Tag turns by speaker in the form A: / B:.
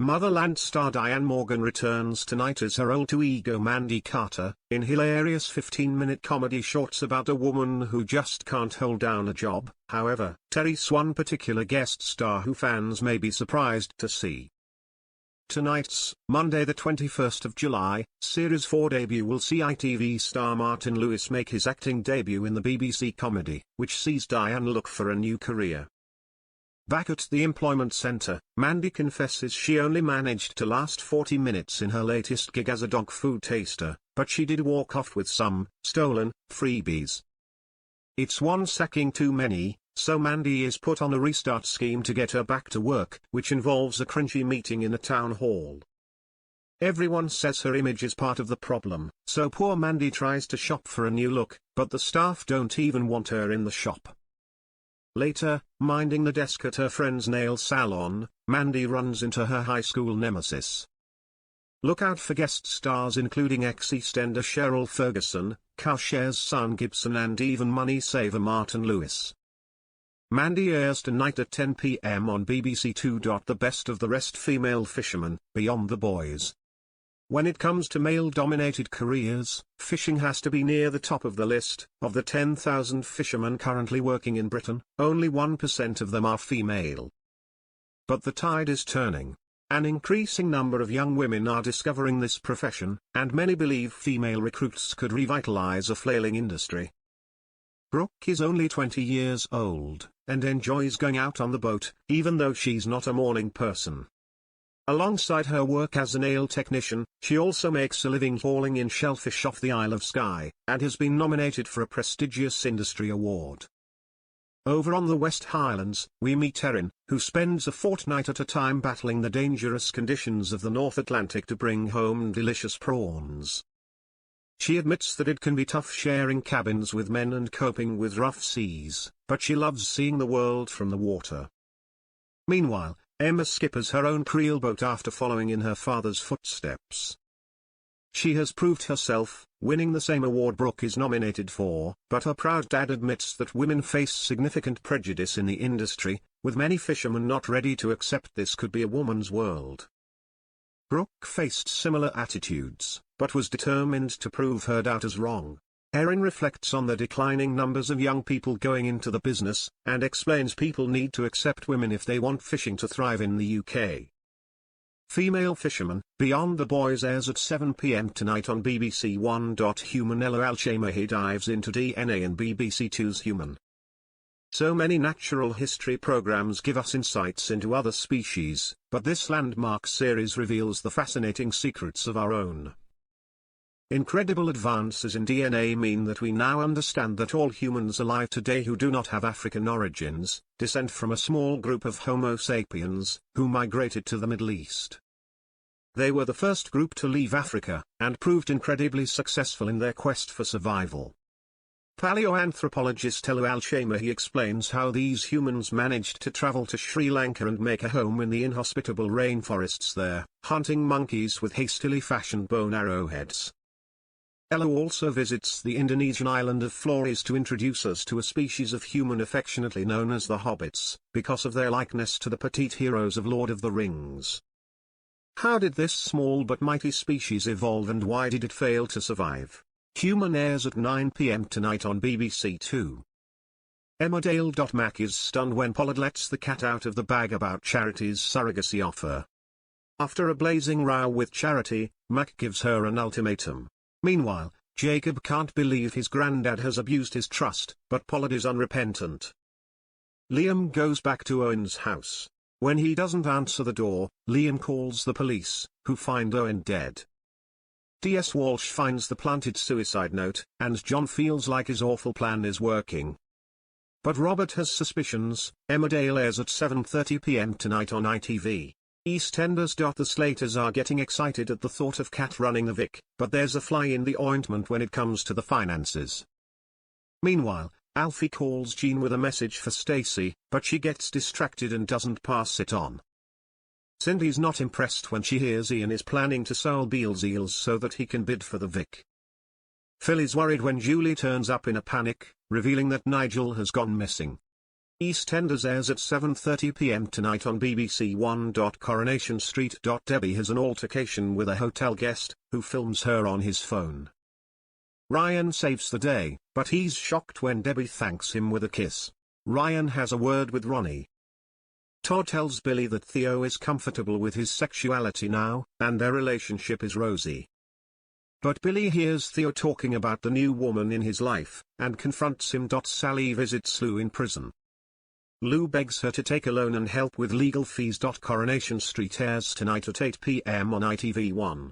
A: Motherland star Diane Morgan returns tonight as her alter ego Mandy Carter, in hilarious 15-minute comedy shorts about a woman who just can't hold down a job. However, Terry's one particular guest star who fans may be surprised to see. Tonight's, Monday the 21st of July, Series 4 debut will see ITV star Martin Lewis make his acting debut in the BBC comedy, which sees Diane look for a new career. Back at the employment centre, Mandy confesses she only managed to last 40 minutes in her latest gig as a dog food taster, but she did walk off with some stolen freebies. It's one sacking too many, so Mandy is put on a restart scheme to get her back to work, which involves a cringy meeting in a town hall. Everyone says her image is part of the problem, so poor Mandy tries to shop for a new look, but the staff don't even want her in the shop. Later, minding the desk at her friend's nail salon, Mandy runs into her high school nemesis. Look out for guest stars including ex-EastEnder Cheryl Ferguson, Cowshare's son Gibson and even money saver Martin Lewis. Mandy airs tonight at 10 p.m. on BBC Two. The Best of the Rest Female Fishermen, Beyond the Boys. When it comes to male-dominated careers, fishing has to be near the top of the list. Of the 10,000 fishermen currently working in Britain, only 1% of them are female. But the tide is turning. An increasing number of young women are discovering this profession, and many believe female recruits could revitalize a flailing industry. Brooke is only 20 years old, and enjoys going out on the boat, even though she's not a morning person. Alongside her work as a nail technician, she also makes a living hauling in shellfish off the Isle of Skye, and has been nominated for a prestigious industry award. Over on the West Highlands, we meet Erin, who spends a fortnight at a time battling the dangerous conditions of the North Atlantic to bring home delicious prawns. She admits that it can be tough sharing cabins with men and coping with rough seas, but she loves seeing the world from the water. Meanwhile, Emma skippers her own creel boat after following in her father's footsteps. She has proved herself, winning the same award Brooke is nominated for, but her proud dad admits that women face significant prejudice in the industry, with many fishermen not ready to accept this could be a woman's world. Brooke faced similar attitudes, but was determined to prove her doubters wrong. Erin reflects on the declining numbers of young people going into the business, and explains people need to accept women if they want fishing to thrive in the UK. Female Fisherman, Beyond the Boys airs at 7 p.m. tonight on BBC One. Human Ella Alchemahi dives into DNA in BBC Two's Human. So many natural history programs give us insights into other species, but this landmark series reveals the fascinating secrets of our own. Incredible advances in DNA mean that we now understand that all humans alive today who do not have African origins, descend from a small group of Homo sapiens, who migrated to the Middle East. They were the first group to leave Africa, and proved incredibly successful in their quest for survival. Paleoanthropologist Ella Alchemahi explains how these humans managed to travel to Sri Lanka and make a home in the inhospitable rainforests there, hunting monkeys with hastily fashioned bone arrowheads. Ella also visits the Indonesian island of Flores to introduce us to a species of human affectionately known as the hobbits, because of their likeness to the petite heroes of Lord of the Rings. How did this small but mighty species evolve and why did it fail to survive? Human airs at 9 p.m. tonight on BBC Two. Emmerdale. Mac is stunned when Pollard lets the cat out of the bag about Charity's surrogacy offer. After a blazing row with Charity, Mac gives her an ultimatum. Meanwhile, Jacob can't believe his granddad has abused his trust, but Pollard is unrepentant. Liam goes back to Owen's house. When he doesn't answer the door, Liam calls the police, who find Owen dead. D.S. Walsh finds the planted suicide note, and John feels like his awful plan is working. But Robert has suspicions. Emmerdale airs at 7:30 p.m. tonight on ITV. EastEnders. The Slaters are getting excited at the thought of Kat running the Vic, but there's a fly in the ointment when it comes to the finances. Meanwhile, Alfie calls Jean with a message for Stacey, but she gets distracted and doesn't pass it on. Cindy's not impressed when she hears Ian is planning to sell Beale's eels so that he can bid for the Vic. Phil is worried when Julie turns up in a panic, revealing that Nigel has gone missing. EastEnders airs at 7:30 p.m. tonight on BBC One. Coronation Street. Debbie has an altercation with a hotel guest, who films her on his phone. Ryan saves the day, but he's shocked when Debbie thanks him with a kiss. Ryan has a word with Ronnie. Todd tells Billy that Theo is comfortable with his sexuality now, and their relationship is rosy. But Billy hears Theo talking about the new woman in his life, and confronts him. Sally visits Lou in prison. Lou begs her to take a loan and help with legal fees. Coronation Street airs tonight at 8 p.m. on ITV1.